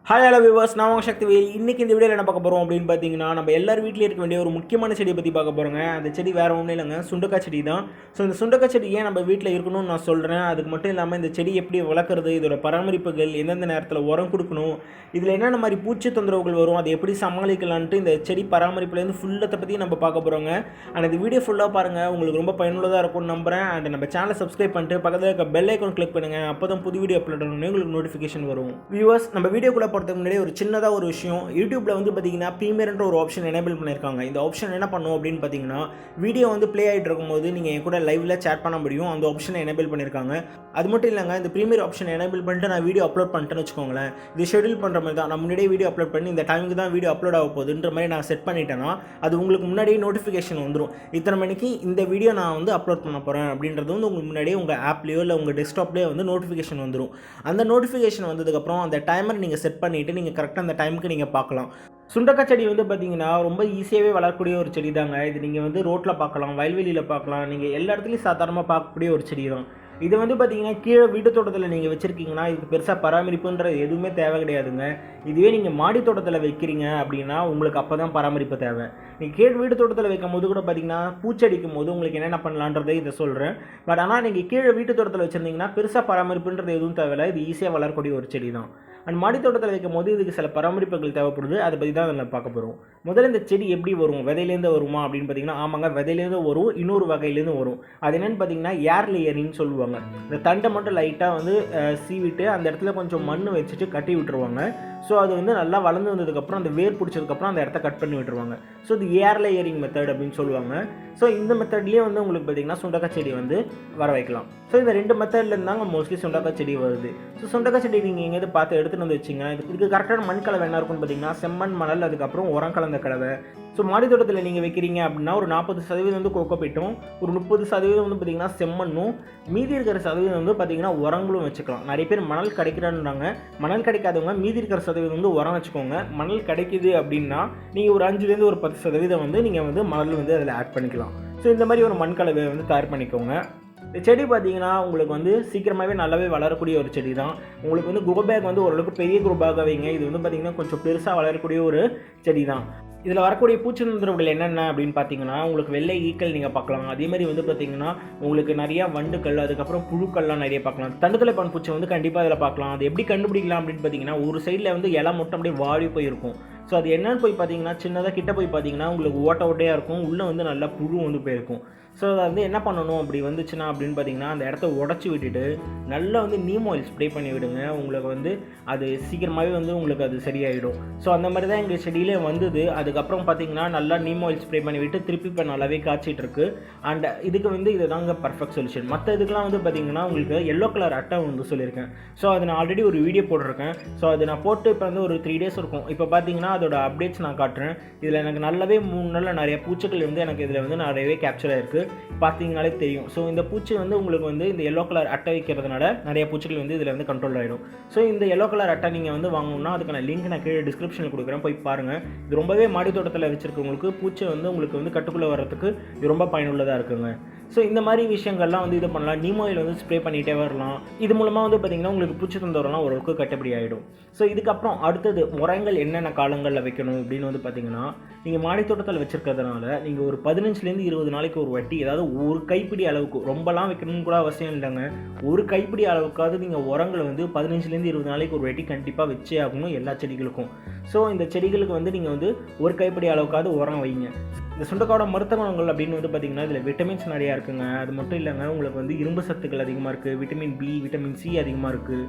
Hi hello viewers, நான் உங்கள் சக்திவேல். இன்றைக்கி இந்த வீடியோவில் என்ன பார்க்க போகிறோம் அப்படின்னு பார்த்தீங்கன்னா, நம்ம எல்லார் வீட்லேயும் இருக்க வேண்டிய ஒரு முக்கியமான செடியை பற்றி பார்க்க போகிறோங்க. அந்த செடி வேறு ஒன்றும் இல்லைங்க, சுண்டக்காய் செடி தான். ஸோ இந்த சுண்டக்காய் செடி ஏன் நம்ம வீட்டில் இருக்கணும்னு நான் சொல்கிறேன். அதுக்கு மட்டும் இல்லாமல் இந்த செடி எப்படி வளர்க்குறது, இதோட பராமரிப்புகள், எந்தெந்த நேரத்தில் உரம் கொடுக்கணும், இதில் என்னென்ன மாதிரி பூச்சி தொந்தரவுகள் வரும், அதை எப்படி சமாளிக்கலான்ட்டு இந்த செடி பராமரிப்புலேருந்து ஃபுல்லத்தை பற்றி நம்ம பார்க்க போகிறோங்க. அண்ட் இந்த வீடியோ ஃபுல்லாக பாருங்கள், உங்களுக்கு ரொம்ப பயனுள்ளதாக இருக்கும்னு நம்புகிறேன். அண்ட் நம்ம சேனலை சப்ஸ்கிரைப் பண்ணிட்டு பக்கத்தில் இருக்க பெல் ஐக்கான் கிளிக் பண்ணுங்கள். அப்போ தான் புது வீடியோ அப்லோட் பண்ணணும் உங்களுக்கு நோட்டிஃபிகேஷன் வரும். வியூவர்ஸ், நம்ம வீடியோக்குள்ளே போகிறதுக்கு முன்னாடி ஒரு சின்னதாக ஒரு விஷயம், யூடியூப்ல வந்து பார்த்தீங்கன்னா ப்ரீமியர்ன்ற ஒரு ஆப்ஷன் எனேபிள் பண்ணியிருக்காங்க. இந்த ஆப்ஷன் என்ன பண்ணும் அப்படின்னு பார்த்தீங்கன்னா, வீடியோ வந்து ப்ளே ஆகிட்டு இருக்கும்போது நீங்கள் என் கூட லைவ்ல சேட் பண்ண முடியும். அந்த ஆப்ஷனை எனேபிள் பண்ணியிருக்காங்க. அது மட்டும் இல்லைங்க, இந்த ப்ரீமியர் ஆப்ஷன் எனேபிள் பண்ணிட்டு நான் வீடியோ அப்லோட் பண்ணிட்டேன்னு வச்சுக்கோங்களேன், இது ஷெடியூல் பண்ணுற மாதிரி தான். நான் முன்னாடியே வீடியோ அப்லோட் பண்ணி இந்த டைமுக்கு தான் வீடியோ அப்லோட் ஆக போகுதுன்ற மாதிரி நான் செட் பண்ணிட்டேன்னா அது உங்களுக்கு முன்னாடியே நோட்டிஃபிகேஷன் வந்துடும். இத்தனை மணிக்கு இந்த வீடியோ நான் வந்து அப்லோட் பண்ண போகிறேன் அப்படின்றது வந்து உங்களுக்கு முன்னாடியே உங்கள் ஆப்லேயோ இல்லை உங்கள் டெஸ்க்டாப்லேயோ வந்து நோட்டிஃபிகேஷன் வந்துடும். அந்த நோட்டிஃபிகேஷன் வந்ததுக்கப்புறம் அந்த டைமர் நீங்கள் செட் பண்ணிவிட்டு நீங்கள் கரெக்டாக அந்த டைமுக்கு நீங்கள் பார்க்கலாம். சுண்டக்காய் செடி வந்து பார்த்தீங்கன்னா ரொம்ப ஈஸியாகவே வளரக்கூடிய ஒரு செடி தாங்க. இது நீங்கள் வந்து ரோட்டில் பார்க்கலாம், வயல்வெளியில் பார்க்கலாம், நீங்கள் எல்லா இடத்துலையும் சாதாரணமாக பார்க்கக்கூடிய ஒரு செடி தான். இது வந்து பார்த்தீங்கன்னா கீழே வீட்டு தோட்டத்தில் நீங்கள் வச்சுருக்கீங்கன்னா இதுக்கு பெருசாக பராமரிப்புன்றது எதுவுமே தேவை கிடையாதுங்க. இதுவே நீங்கள் மாடி தோட்டத்தில் வைக்கிறீங்க அப்படின்னா உங்களுக்கு அப்போ தான் பராமரிப்பு தேவை. நீங்கள் கீழே வீட்டு தோட்டத்தில் வைக்கும் போது கூட பார்த்தீங்கன்னா பூச்செடிக்கும் போது உங்களுக்கு என்னென்ன பண்ணலான்றதை இதை சொல்கிறேன். பட் ஆனால் நீங்கள் கீழே வீட்டு தோட்டத்தில் வச்சுருந்தீங்கன்னா பெருசாக பராமரிப்புன்றது எதுவும் தேவையில்லை. இது ஈஸியாக வளரக்கூடிய ஒரு செடி தான். அண்ட் மாடி தோட்டத்தில் வைக்கும் போது இதுக்கு சில பராமரிப்புகள் தேவைப்படுது. அதை பற்றி தான் அதில் பார்க்க போகிறோம். முதல்ல இந்த செடி எப்படி வரும், விதையிலேருந்து வருமா அப்படின்னு பார்த்தீங்கன்னா, ஆமாங்க, விதையிலேருந்து வரும். இன்னொரு வகையிலேருந்து வரும். அது என்னென்னு பார்த்தீங்கன்னா ஏர் லேயரின்னு சொல்லுவாங்க. இந்த தண்டை மட்டும் லைட்டாக வந்து சீவிட்டு அந்த இடத்துல கொஞ்சம் மண் வச்சுட்டு கட்டி விட்டுருவாங்க. ஸோ அது வந்து நல்லா வளர்ந்து வந்ததுக்கப்புறம் அந்த வேர் பிடிச்சதுக்கப்புறம் அந்த இடத்த கட் பண்ணி விட்டுருவாங்க. ஸோ இது ஏர் லேயரிங் மெத்தட் அப்படின்னு சொல்லுவாங்க. ஸோ இந்த மெத்தட்லேயே வந்து உங்களுக்கு பார்த்தீங்கன்னா சுண்டக்காய் செடி வந்து வர வைக்கலாம். ஸோ இந்த ரெண்டு மெத்தட்லேருந்து தாங்க மோஸ்ட்லி சுண்டக்காய் செடி வருது. ஸோ சுண்டக்காய் செடி நீங்கள் எங்கேயாவது பார்த்து எடுத்துகிட்டு வந்து வச்சிங்கன்னா இதுக்கு கரெக்டான மண் கலவை என்ன இருக்குன்னு பார்த்தீங்கன்னா செம்மண், மணல், அதுக்கப்புறம் உரம் கலந்த கலவை. ஸோ மாடி தோட்டத்தில் நீங்கள் வைக்கிறீங்க அப்படின்னா ஒரு 40% வந்து கோகோபீட்டும், ஒரு 30% வந்து பார்த்தீங்கன்னா செம்மண்ணும், மீதி இருக்கிற சதவீதம் வந்து பார்த்தீங்கன்னா உரங்களும் வச்சுக்கலாம். நிறைய பேர் மணல் கிடைக்கிறான்றாங்க. மணல் கிடைக்காதவங்க மீதி இருக்கிற சதவீதம் வந்து உரம் வச்சுக்கோங்க. மணல் கிடைக்குது அப்படின்னா நீங்கள் ஒரு 5லேருந்து ஒரு 10% வந்து நீங்கள் வந்து மணல் வந்து அதில் ஆட் பண்ணிக்கலாம். ஸோ இந்த மாதிரி ஒரு மண் கலவை வந்து தயார் பண்ணிக்கோங்க. இந்த செடி பார்த்தீங்கன்னா உங்களுக்கு வந்து சீக்கிரமாகவே நல்லாவே வளரக்கூடிய ஒரு செடி தான். உங்களுக்கு வந்து க்ரோ பேக் வந்து ஓரளவுக்கு பெரிய க்ரோ பேக்காக வைங்க. இது வந்து பார்த்திங்கன்னா கொஞ்சம் பெருசாக வளரக்கூடிய ஒரு செடி தான். இதில் வரக்கூடிய பூச்சி தொந்தரவுகள் என்னென்ன அப்படின்னு பார்த்தீங்கன்னா, உங்களுக்கு வெள்ளை ஈக்கள் நீங்கள் பார்க்கலாம். அதேமாதிரி வந்து பார்த்தீங்கன்னா உங்களுக்கு நிறையா வண்டுக்கள், அதுக்கப்புறம் புழுக்கள்லாம் நிறைய பார்க்கலாம். தண்டுத்தலைப்பான் பூச்சி வந்து கண்டிப்பாக அதில் பார்க்கலாம். அது எப்படி கண்டுபிடிக்கலாம் அப்படின்னு பார்த்தீங்கன்னா, ஒரு சைடில் வந்து இலை மட்டும் அப்படியே வாடி போயிருக்கும். ஸோ அது என்னென்னு போய் பார்த்தீங்கன்னா, சின்னதாக கிட்ட போய் பார்த்தீங்கன்னா உங்களுக்கு ஓட்டையாக இருக்கும். உள்ளே வந்து நல்லா புழு வந்து போயிருக்கும். ஸோ அதை வந்து என்ன பண்ணணும் அப்படி வந்துச்சுன்னா அப்படின்னு பார்த்தீங்கன்னா, அந்த இடத்த உடச்சி விட்டுட்டு நல்லா வந்து நீம் ஆயில் ஸ்ப்ரே பண்ணி விடுங்க. உங்களுக்கு வந்து அது சீக்கிரமாகவே வந்து உங்களுக்கு அது சரியாயிடும். ஸோ அந்த மாதிரி தான் எங்கள் செடியிலே வந்தது. அதுக்கப்புறம் பார்த்தீங்கன்னா நல்லா நீம் ஆயில் ஸ்ப்ரே பண்ணி விட்டு திருப்பி இப்போ நல்லாவே காய்ச்சிட்டு இருக்கு. அண்ட் இதுக்கு வந்து இது தாங்க பர்ஃபெக்ட் சொல்யூஷன். மற்ற இதுக்கெலாம் வந்து பார்த்தீங்கன்னா உங்களுக்கு எல்லோ கலர் அட்டை வந்து சொல்லியிருக்கேன். ஸோ அது நான் ஆல்ரெடி ஒரு வீடியோ போட்டிருக்கேன். ஸோ அது நான் போட்டு இப்போ வந்து ஒரு 3 days இருக்கும். இப்போ பார்த்தீங்கன்னா அதோட அப்டேட்ஸ் நான் காட்டுறேன். இதில் எனக்கு நல்லாவே 3 நாளில் நிறைய பூச்சிகள் வந்து எனக்கு இதில் வந்து நிறையவே கேப்சர் ஆயிருக்கு. பார்த்தீங்கனாலே தெரியும். ஸோ இந்த பூச்சி வந்து உங்களுக்கு வந்து இந்த எல்லோ கலர் அட்டை வைக்கிறதுனால நிறைய பூச்சிகள் வந்து இதில் வந்து கண்ட்ரோல் ஆகிடும். ஸோ இந்த எல்லோ கலர் அட்டை நீங்கள் வந்து வாங்கணும்னா அதுக்கான லிங்க் நான் கீழே டிஸ்கிரிப்ஷனில் கொடுக்குறேன், போய் பாருங்கள். இது ரொம்பவே மாடி தோட்டத்தில் வச்சுருக்கவங்களுக்கு பூச்சி வந்து உங்களுக்கு வந்து கட்டுக்குள்ளே வர்றதுக்கு இது ரொம்ப பயனுள்ளதாக இருக்குங்க. ஸோ இந்த மாதிரி விஷயங்கள்லாம் வந்து இது பண்ணலாம். நீம் ஆயில் வந்து ஸ்ப்ரே பண்ணிகிட்டே வரலாம். இது மூலமாக வந்து பார்த்திங்கன்னா உங்களுக்கு பூச்சி தொந்தரவுலாம் ஓரளவுக்கு கட்டுப்படி ஆகிடும். ஸோ இதுக்கப்புறம் அடுத்தது உரங்கள் என்னென்ன காலங்களில் வைக்கணும் அப்படின்னு வந்து பார்த்திங்கன்னா, நீங்கள் மாடி தோட்டத்தில் வச்சுருக்கிறதுனால நீங்கள் ஒரு 15லேருந்து 20 நாளைக்கு ஒரு வாட்டி, ஏதாவது ஒரு கைப்பிடி அளவுக்கு, ரொம்பலாம் வைக்கணும்னு கூட அவசியம் இல்லைங்க, ஒரு கைப்பிடி அளவுக்காவது நீங்கள் உரங்களை வந்து 15லேருந்து 20 நாளைக்கு ஒரு வாட்டி கண்டிப்பாக வச்சே ஆகணும் எல்லா செடிகளுக்கும். ஸோ இந்த செடிகளுக்கு வந்து நீங்கள் வந்து ஒரு கைப்பிடி அளவுக்காவது உரம் வைங்க. இந்த சுண்டக்காயோட மருத்துவ குணங்கள் அப்படின்னு வந்து பார்த்திங்கன்னா இதில் விட்டமின்ஸ் நிறையா இருக்குங்க. அது மட்டும் இல்லைங்க, உங்களுக்கு வந்து இரும்பு சத்துக்கள் அதிகமாக இருக்குது, விட்டமின் பி, விட்டமின் சி அதிகமாக இருக்குது.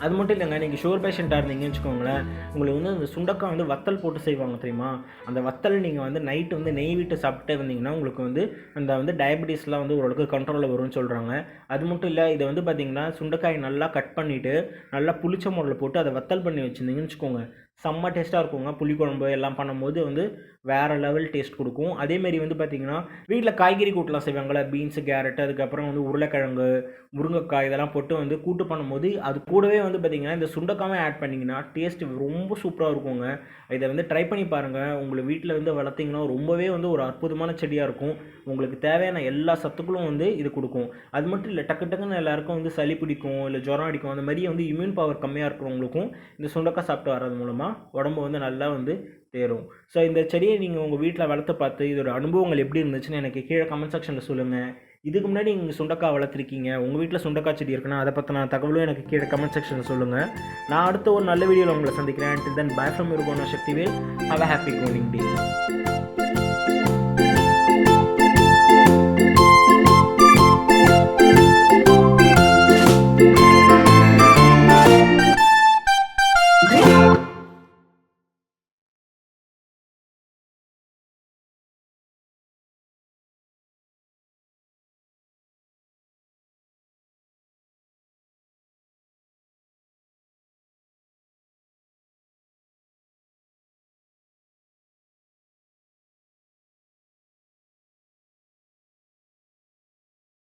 அது மட்டும் இல்லைங்க, நீங்கள் ஷுகர் பேஷண்ட்டாக இருந்தீங்கன்னு வச்சுக்கோங்களேன், உங்களுக்கு வந்து அந்த சுண்டக்காய் வந்து வத்தல் போட்டு செய்வாங்க தெரியுமா, அந்த வத்தல் நீங்கள் வந்து நைட்டு வந்து நெய் விட்டு சாப்பிட்டே வந்தீங்கன்னா உங்களுக்கு வந்து அந்த வந்து டயபெட்டிஸ்லாம் வந்து ஓரளவுக்கு கண்ட்ரோலில் வரும்னு சொல்கிறாங்க. அது மட்டும் இல்லை, இதை வந்து பார்த்திங்கன்னா சுண்டக்காய் நல்லா கட் பண்ணிவிட்டு நல்லா புளிச்ச முறையில் போட்டு அதை வத்தல் பண்ணி வச்சுருந்தீங்கன்னு வச்சுக்கோங்க, செம்ம டேஸ்ட்டாக இருக்குங்க. புளிக்குழம்பு எல்லாம் பண்ணும்போது வந்து வேறு லெவல் டேஸ்ட் கொடுக்கும். அதேமாரி வந்து பார்த்திங்கன்னா வீட்டில் காய்கறி கூட்டெலாம் செய்வாங்களே, பீன்ஸு, கேரட்டு, அதுக்கப்புறம் வந்து உருளைக்கிழங்கு, முருங்கைக்காய் இதெல்லாம் போட்டு வந்து கூட்டு பண்ணும்போது அது கூடவே வந்து பார்த்திங்கன்னா இந்த சுண்டைக்காயும் ஆட் பண்ணிங்கன்னா டேஸ்ட்டு ரொம்ப சூப்பராக இருக்குங்க. இதை வந்து ட்ரை பண்ணி பாருங்கள். உங்களுக்கு வீட்டில் வந்து வளர்த்திங்கன்னா ரொம்பவே வந்து ஒரு அற்புதமான செடியாக இருக்கும். உங்களுக்கு தேவையான எல்லா சத்துக்களும் வந்து இது கொடுக்கும். அது மட்டும் இல்லை, டக்கு டக்குன்னு எல்லாருக்கும் வந்து சளி பிடிக்கும், இல்லை ஜுரம் அடிக்கும், அந்த மாதிரி வந்து இம்யூன் பவர் கம்மியாக இருக்கிறவங்களுக்கும் இந்த சுண்டைக்காய் சாப்பிட்டு வர்றது மூலமாக உடம்பு வந்து நல்லா வந்து தேரும். ஸோ இந்த செடியை நீங்கள் உங்கள் வீட்டில் வளர்த்து பார்த்து இதோட அனுபவங்கள் எப்படி இருந்துச்சுன்னு எனக்கு கீழே கமெண்ட் செக்ஷனில் சொல்லுங்கள். இதுக்கு முன்னாடி நீங்கள் சுண்டைக்காய் வளர்த்துருக்கீங்க, உங்கள் வீட்டில் சுண்டைக்காய் செடி இருக்குன்னா அதை பற்றின தகவலும் எனக்கு கீழே கமெண்ட் செக்ஷனில் சொல்லுங்கள். நான் அடுத்த ஒரு நல்ல வீடியோவில் உங்களை சந்திக்கிறேன். Until then, bye from your Shantivel. Have a happy growing day.